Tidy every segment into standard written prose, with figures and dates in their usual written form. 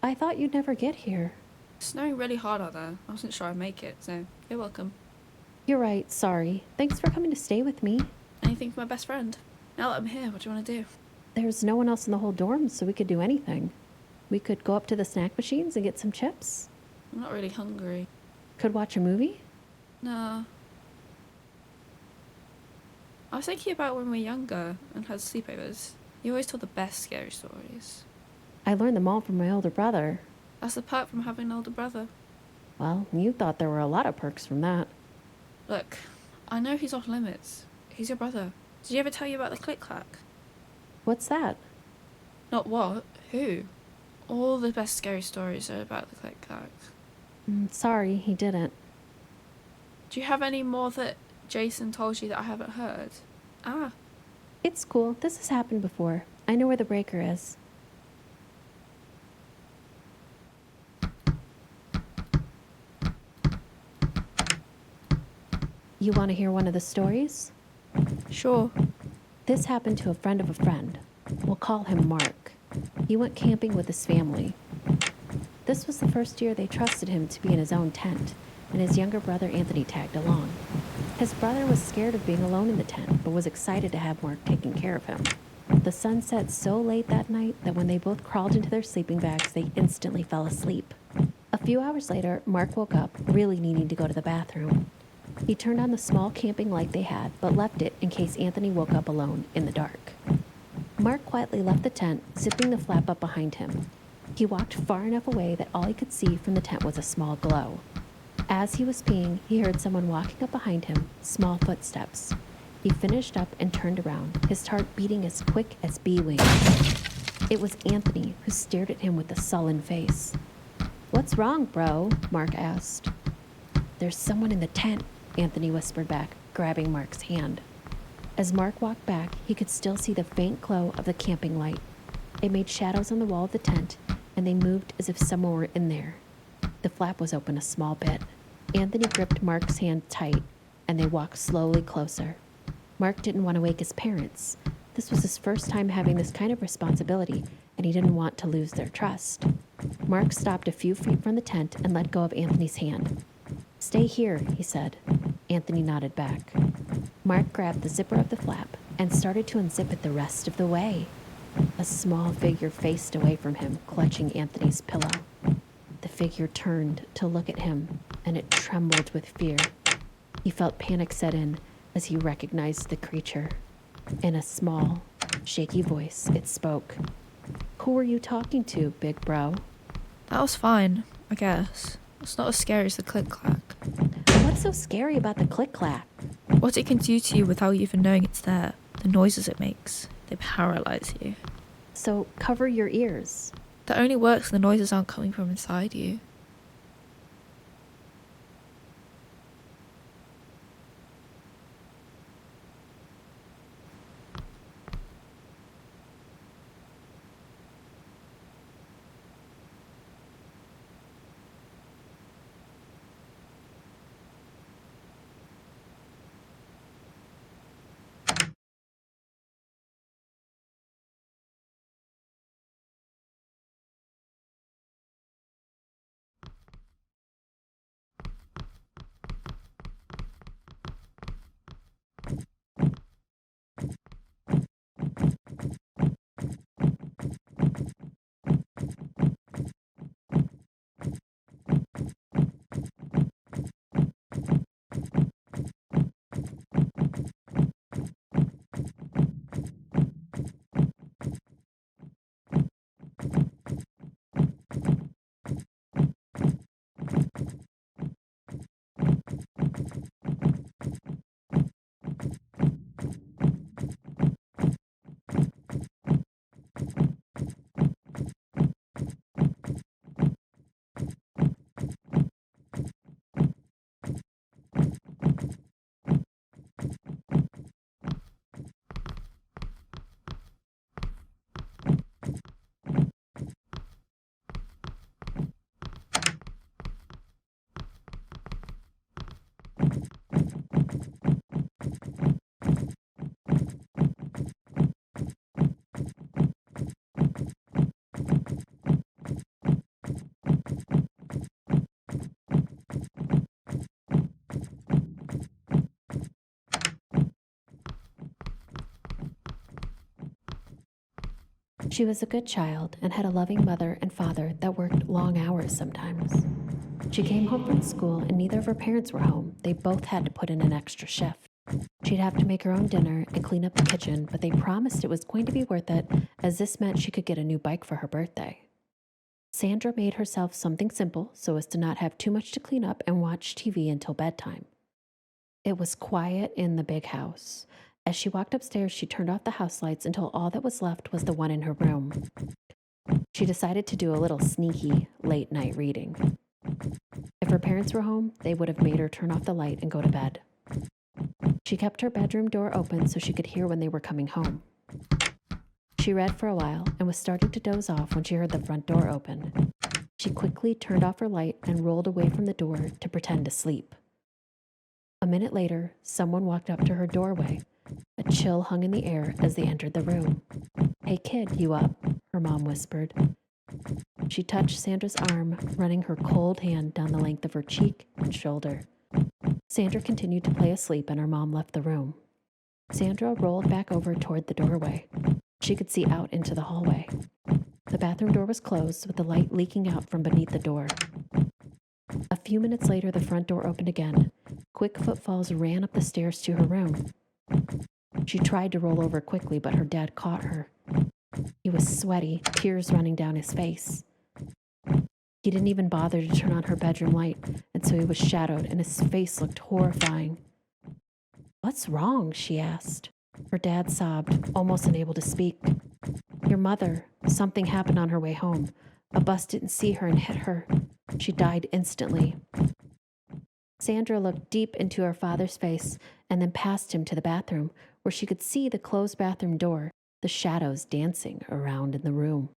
I thought you'd never get here. It's snowing really hard out there. I wasn't sure I'd make it, so you're welcome. You're right, sorry. Thanks for coming to stay with me. Anything for my best friend. Now that I'm here, what do you want to do? There's no one else in the whole dorm, so we could do anything. We could go up to the snack machines and get some chips. I'm not really hungry. Could watch a movie? No. I was thinking about when we were younger and had sleepovers. You always told the best scary stories. I learned them all from my older brother. That's the perk from having an older brother. Well, you thought there were a lot of perks from that. Look, I know he's off limits. He's your brother. Did he ever tell you about the click-clack? What's that? Not what, who? All the best scary stories are about the click-clack. Sorry, he didn't. Do you have any more that Jason told you that I haven't heard? Ah. It's cool. This has happened before. I know where the breaker is. You want to hear one of the stories? Sure. This happened to a friend of a friend. We'll call him Mark. He went camping with his family. This was the first year they trusted him to be in his own tent, and his younger brother Anthony tagged along. His brother was scared of being alone in the tent, but was excited to have Mark taking care of him. The sun set so late that night that when they both crawled into their sleeping bags, they instantly fell asleep. A few hours later, Mark woke up, really needing to go to the bathroom. He turned on the small camping light they had, but left it in case Anthony woke up alone in the dark. Mark quietly left the tent, zipping the flap up behind him. He walked far enough away that all he could see from the tent was a small glow. As he was peeing, he heard someone walking up behind him, small footsteps. He finished up and turned around, his heart beating as quick as bee wings. It was Anthony, who stared at him with a sullen face. "What's wrong, bro?" Mark asked. "There's someone in the tent," Anthony whispered back, grabbing Mark's hand. As Mark walked back, he could still see the faint glow of the camping light. It made shadows on the wall of the tent, and they moved as if someone were in there. The flap was open a small bit. Anthony gripped Mark's hand tight, and they walked slowly closer. Mark didn't want to wake his parents. This was his first time having this kind of responsibility, and he didn't want to lose their trust. Mark stopped a few feet from the tent and let go of Anthony's hand. "Stay here," he said. Anthony nodded back. Mark grabbed the zipper of the flap and started to unzip it the rest of the way. A small figure faced away from him, clutching Anthony's pillow. The figure turned to look at him, and it trembled with fear. He felt panic set in as he recognized the creature. In a small, shaky voice, it spoke. "Who were you talking to, big bro?" That was fine, I guess. It's not as scary as the click-clack. "What's so scary about the click-clack?" What it can do to you without you even knowing it's there. The noises it makes. They paralyze you. "So cover your ears." That only works when the noises aren't coming from inside you. She was a good child and had a loving mother and father that worked long hours sometimes. She came home from school and neither of her parents were home. They both had to put in an extra shift. She'd have to make her own dinner and clean up the kitchen, but they promised it was going to be worth it, as this meant she could get a new bike for her birthday. Sandra made herself something simple so as to not have too much to clean up and watch TV until bedtime. It was quiet in the big house. As she walked upstairs, she turned off the house lights until all that was left was the one in her room. She decided to do a little sneaky late night reading. If her parents were home, they would have made her turn off the light and go to bed. She kept her bedroom door open so she could hear when they were coming home. She read for a while and was starting to doze off when she heard the front door open. She quickly turned off her light and rolled away from the door to pretend to sleep. A minute later, someone walked up to her doorway. A chill hung in the air as they entered the room. "Hey kid, you up?" her mom whispered. She touched Sandra's arm, running her cold hand down the length of her cheek and shoulder. Sandra continued to play asleep and her mom left the room. Sandra rolled back over toward the doorway. She could see out into the hallway. The bathroom door was closed with the light leaking out from beneath the door. A few minutes later, the front door opened again. Quick footfalls ran up the stairs to her room. She tried to roll over quickly, but her dad caught her. He was sweaty, tears running down his face. He didn't even bother to turn on her bedroom light, and so he was shadowed, and his face looked horrifying. "What's wrong?" she asked. Her dad sobbed, almost unable to speak. "Your mother. Something happened on her way home. A bus didn't see her and hit her. She died instantly." Sandra looked deep into her father's face and then past him to the bathroom, where she could see the closed bathroom door, the shadows dancing around in the room.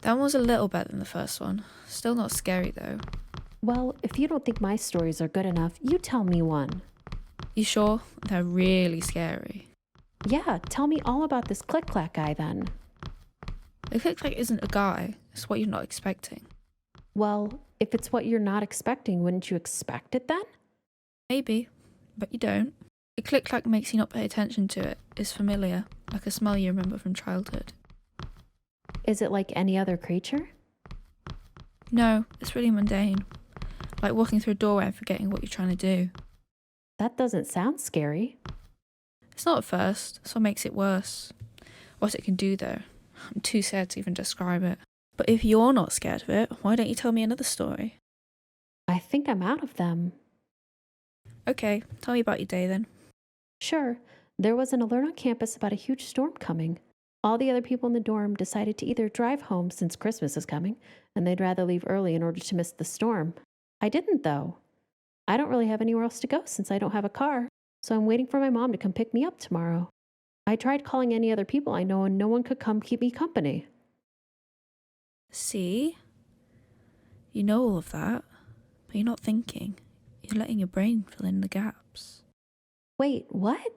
That one was a little better than the first one. Still not scary though. Well, if you don't think my stories are good enough, you tell me one. You sure? They're really scary. Yeah, tell me all about this click-clack guy then. The click-clack isn't a guy. It's what you're not expecting. Well, if it's what you're not expecting, wouldn't you expect it then? Maybe, but you don't. A click-clack makes you not pay attention to it. It's familiar, like a smell you remember from childhood. Is it like any other creature? No, it's really mundane. Like walking through a doorway and forgetting what you're trying to do. That doesn't sound scary. It's not at first, that's what makes it worse. What it can do though, I'm too scared to even describe it. But if you're not scared of it, why don't you tell me another story? I think I'm out of them. Okay, tell me about your day then. Sure, there was an alert on campus about a huge storm coming. All the other people in the dorm decided to either drive home since Christmas is coming, and they'd rather leave early in order to miss the storm. I didn't, though. I don't really have anywhere else to go since I don't have a car, so I'm waiting for my mom to come pick me up tomorrow. I tried calling any other people I know, and no one could come keep me company. See? You know all of that, but you're not thinking. You're letting your brain fill in the gaps. Wait, what?